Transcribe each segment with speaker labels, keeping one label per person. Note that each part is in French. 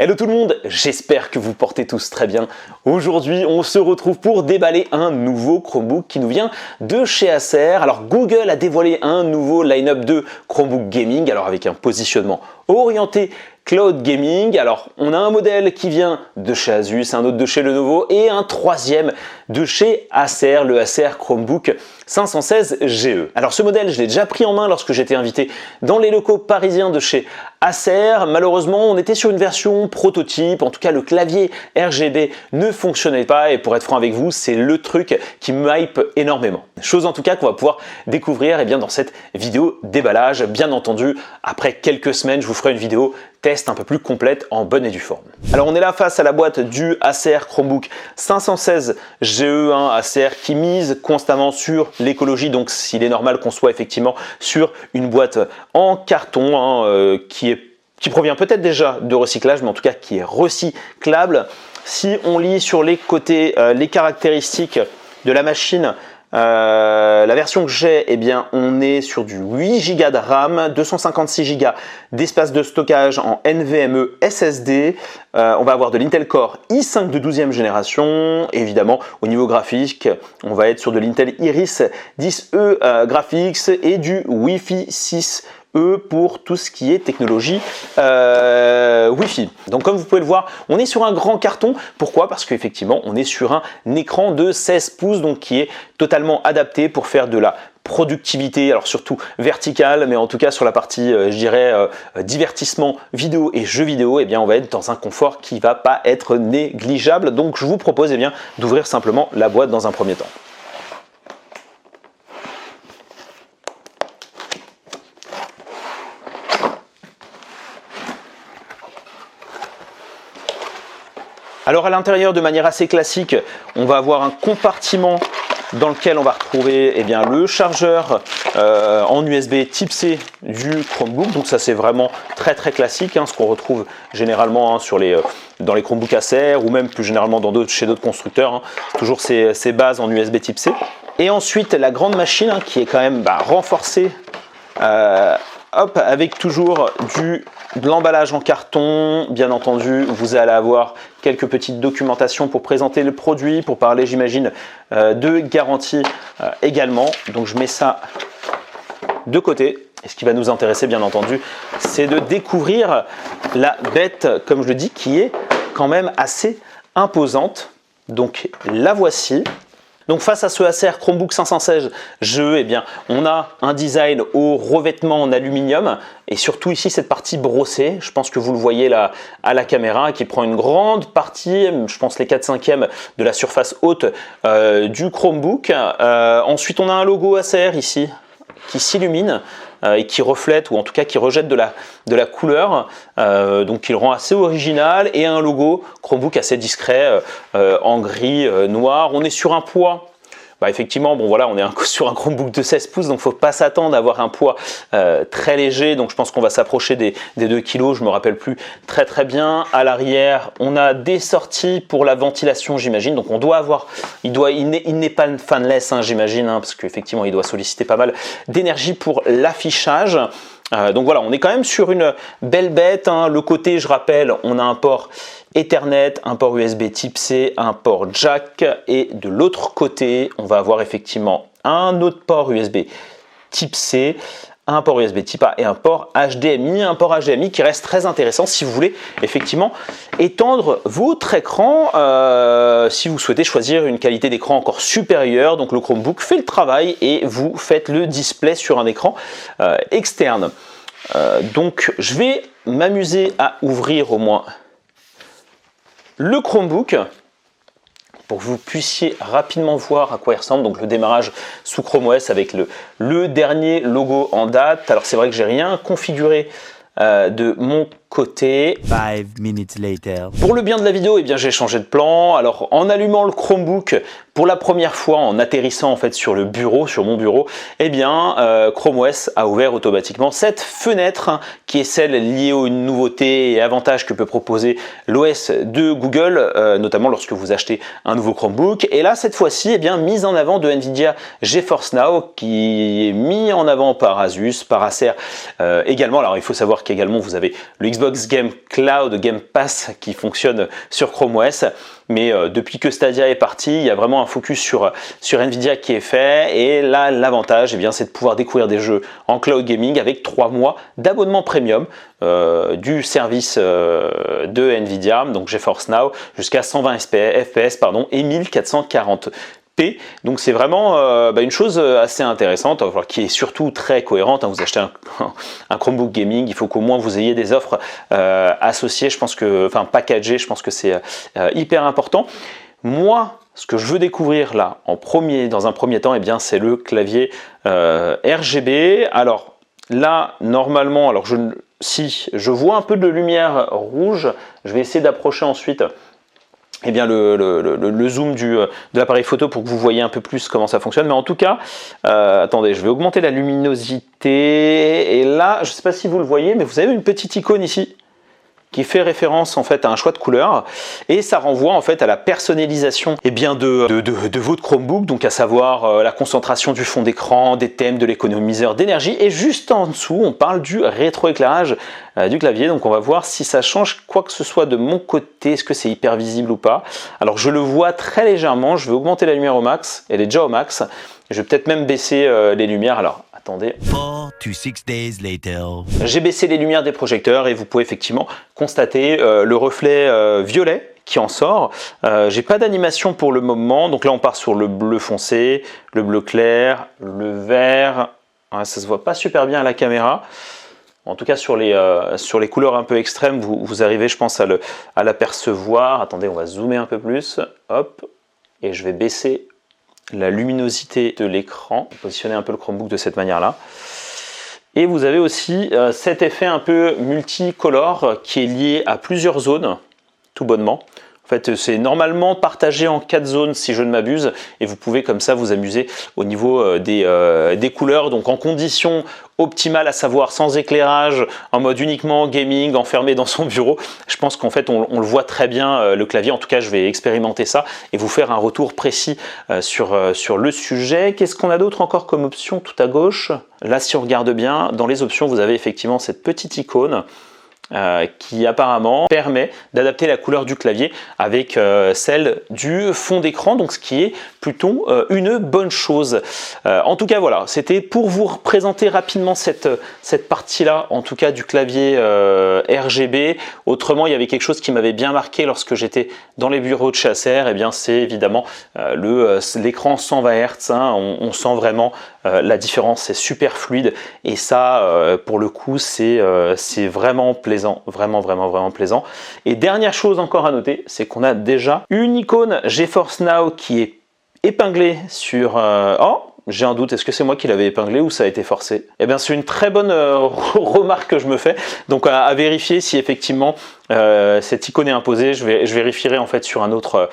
Speaker 1: Hello tout le monde, j'espère que vous portez tous très bien. Aujourd'hui, on se retrouve pour déballer un nouveau Chromebook qui nous vient de chez Acer. Alors Google a dévoilé un nouveau line-up de Chromebook Gaming, alors avec un positionnement orienté Cloud Gaming. Alors on a un modèle qui vient de chez Asus, un autre de chez Lenovo et un troisième de chez Acer, le Acer Chromebook 516 GE. Alors ce modèle, je l'ai déjà pris en main lorsque j'étais invité dans les locaux parisiens de chez Acer. Malheureusement, on était sur une version prototype, en tout cas le clavier RGB ne fonctionnait pas et pour être franc avec vous, c'est le truc qui me hype énormément. Chose en tout cas qu'on va pouvoir découvrir dans cette vidéo déballage. Bien entendu, après quelques semaines, je vous ferai une vidéo test un peu plus complète en bonne et due forme. Alors on est là face à la boîte du Acer Chromebook 516 GE, Acer qui mise constamment sur l'écologie, donc il est normal qu'on soit effectivement sur une boîte en carton qui provient peut-être déjà de recyclage, mais en tout cas qui est recyclable. Si on lit sur les côtés les caractéristiques de la machine, la version que j'ai, on est sur du 8 Go de RAM, 256 Go d'espace de stockage en NVMe SSD. On va avoir de l'Intel Core i5 de 12e génération. Évidemment, au niveau graphique, on va être sur de l'Intel Iris 10E Graphics et du Wi-Fi 6 pour tout ce qui est technologie Wi-Fi. Donc comme vous pouvez le voir, on est sur un grand carton. Pourquoi? Parce qu'effectivement, on est sur un écran de 16 pouces, donc qui est totalement adapté pour faire de la productivité, alors surtout verticale, mais en tout cas sur la partie, divertissement vidéo et jeux vidéo, on va être dans un confort qui va pas être négligeable. Donc je vous propose d'ouvrir simplement la boîte dans un premier temps. Alors à l'intérieur, de manière assez classique, on va avoir un compartiment dans lequel on va retrouver le chargeur en USB type C du Chromebook. Donc ça c'est vraiment très classique, ce qu'on retrouve généralement dans les Chromebooks Acer ou même plus généralement chez d'autres constructeurs. Toujours ces bases en USB type C. Et ensuite la grande machine qui est quand même renforcée avec toujours de l'emballage en carton. Bien entendu, vous allez avoir quelques petites documentations pour présenter le produit, pour parler, j'imagine, de garantie également. Donc je mets ça de côté. Et ce qui va nous intéresser, bien entendu, c'est de découvrir la bête, comme je le dis, qui est quand même assez imposante. Donc la voici. Donc face à ce Acer Chromebook 516 GE, on a un design au revêtement en aluminium et surtout ici cette partie brossée. Je pense que vous le voyez là à la caméra, qui prend une grande partie, je pense les 4/5 de la surface haute du Chromebook. Ensuite on a un logo Acer ici qui s'illumine et qui reflète, ou en tout cas qui rejette de la couleur, donc il rend assez original, et un logo Chromebook assez discret en gris noir. On est sur un poids, effectivement, on est sur un Chromebook de 16 pouces, donc il ne faut pas s'attendre à avoir un poids très léger, donc je pense qu'on va s'approcher des 2 kg, je ne me rappelle plus très bien. À l'arrière, on a des sorties pour la ventilation, j'imagine, donc on doit avoir, il n'est pas fanless, j'imagine, parce qu'effectivement il doit solliciter pas mal d'énergie pour l'affichage. Donc voilà, on est quand même sur une belle bête. Le côté, je rappelle, on a un port Ethernet, un port USB type C, un port jack, et de l'autre côté, on va avoir effectivement un autre port USB type C, un port USB type A et un port HDMI, qui reste très intéressant si vous voulez effectivement étendre votre écran, si vous souhaitez choisir une qualité d'écran encore supérieure. Donc le Chromebook fait le travail et vous faites le display sur un écran externe. Donc je vais m'amuser à ouvrir au moins le Chromebook pour que vous puissiez rapidement voir à quoi il ressemble. Donc le démarrage sous Chrome OS avec le dernier logo en date. Alors c'est vrai que j'ai rien configuré de mon côté.
Speaker 2: 5 minutes later.
Speaker 1: Pour le bien de la vidéo, j'ai changé de plan. Alors en allumant le Chromebook pour la première fois, en atterrissant en fait sur mon bureau, Chrome OS a ouvert automatiquement cette fenêtre qui est celle liée aux nouveautés et avantages que peut proposer l'OS de Google, notamment lorsque vous achetez un nouveau Chromebook. Et là, cette fois-ci, mise en avant de Nvidia GeForce Now, qui est mis en avant par Asus, par Acer également. Alors il faut savoir qu'également vous avez le Xbox Game Cloud, Game Pass qui fonctionne sur Chrome OS. Mais depuis que Stadia est parti, il y a vraiment un focus sur Nvidia qui est fait. Et là, l'avantage, c'est de pouvoir découvrir des jeux en cloud gaming avec 3 mois d'abonnement premium du service de Nvidia, donc GeForce Now, jusqu'à 120 FPS et 1440p. Donc c'est vraiment une chose assez intéressante, qui est surtout très cohérente. Vous achetez un Chromebook gaming, il faut qu'au moins vous ayez des offres associées, packagées, je pense que c'est hyper important. Moi, ce que je veux découvrir là, dans un premier temps, c'est le clavier RGB. Alors là, normalement, si je vois un peu de lumière rouge, je vais essayer d'approcher ensuite le zoom de l'appareil photo pour que vous voyez un peu plus comment ça fonctionne. Mais en tout cas, attendez, je vais augmenter la luminosité. Et là, je ne sais pas si vous le voyez, mais vous avez une petite icône ici qui fait référence en fait à un choix de couleur, et ça renvoie en fait à la personnalisation de votre Chromebook, donc à savoir la concentration du fond d'écran, des thèmes, de l'économiseur d'énergie, et juste en dessous on parle du rétroéclairage du clavier. Donc on va voir si ça change quoi que ce soit de mon côté, est-ce que c'est hyper visible ou pas. Alors je le vois très légèrement, je vais augmenter la lumière au max, elle est déjà au max, je vais peut-être même baisser les lumières. Alors attendez.
Speaker 2: 4 to 6 days later.
Speaker 1: J'ai baissé les lumières des projecteurs et vous pouvez effectivement constater le reflet violet qui en sort. J'ai pas d'animation pour le moment, donc là on part sur le bleu foncé, le bleu clair, le vert. Ouais, ça se voit pas super bien à la caméra. En tout cas sur les couleurs un peu extrêmes, vous arrivez, je pense, à l'apercevoir. Attendez, on va zoomer un peu plus. Hop, et je vais baisser la luminosité de l'écran, positionner un peu le Chromebook de cette manière-là. Et vous avez aussi cet effet un peu multicolore qui est lié à plusieurs zones, tout bonnement. En fait, c'est normalement partagé en 4 zones si je ne m'abuse, et vous pouvez comme ça vous amuser au niveau des couleurs, donc en conditions optimales, à savoir sans éclairage, en mode uniquement gaming, enfermé dans son bureau. Je pense qu'en fait on le voit très bien le clavier. En tout cas, je vais expérimenter ça et vous faire un retour précis sur le sujet. Qu'est-ce qu'on a d'autre encore comme option tout à gauche? Là, si on regarde bien, dans les options, vous avez effectivement cette petite icône qui apparemment permet d'adapter la couleur du clavier avec celle du fond d'écran, donc ce qui est plutôt une bonne chose. En tout cas, voilà, c'était pour vous présenter rapidement cette partie-là, en tout cas du clavier RGB. Autrement, il y avait quelque chose qui m'avait bien marqué lorsque j'étais dans les bureaux de chez Acer, c'est évidemment l'écran 120 Hz. On sent vraiment la différence, c'est super fluide, et ça, pour le coup, c'est vraiment plaisant. Vraiment plaisant. Et dernière chose encore à noter, c'est qu'on a déjà une icône GeForce Now qui est épinglée sur... Oh, j'ai un doute, est-ce que c'est moi qui l'avais épinglé ou ça a été forcé? C'est une très bonne remarque que je me fais. Donc à vérifier si effectivement cette icône est imposée. Je vérifierai en fait sur un autre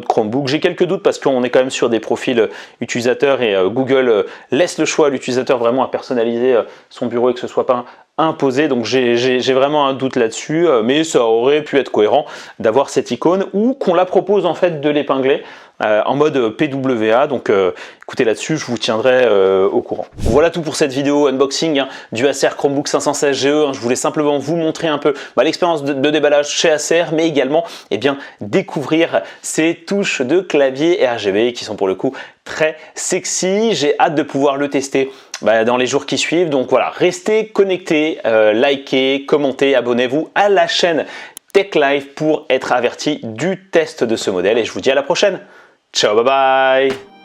Speaker 1: Chromebook. J'ai quelques doutes parce qu'on est quand même sur des profils utilisateurs, et Google laisse le choix à l'utilisateur vraiment à personnaliser son bureau et que ce soit pas imposé. Donc j'ai vraiment un doute là-dessus, mais ça aurait pu être cohérent d'avoir cette icône, ou qu'on la propose en fait de l'épingler en mode PWA. Donc écoutez, là-dessus je vous tiendrai au courant. Voilà tout pour cette vidéo unboxing du Acer Chromebook 516 GE. Je voulais simplement vous montrer un peu l'expérience de déballage chez Acer, mais également découvrir ces touches de clavier RGB qui sont pour le coup très sexy. J'ai hâte de pouvoir le tester dans les jours qui suivent. Donc voilà, restez connectés, likez, commentez, abonnez-vous à la chaîne Tech Life pour être averti du test de ce modèle, et je vous dis à la prochaine. Ciao, bye bye.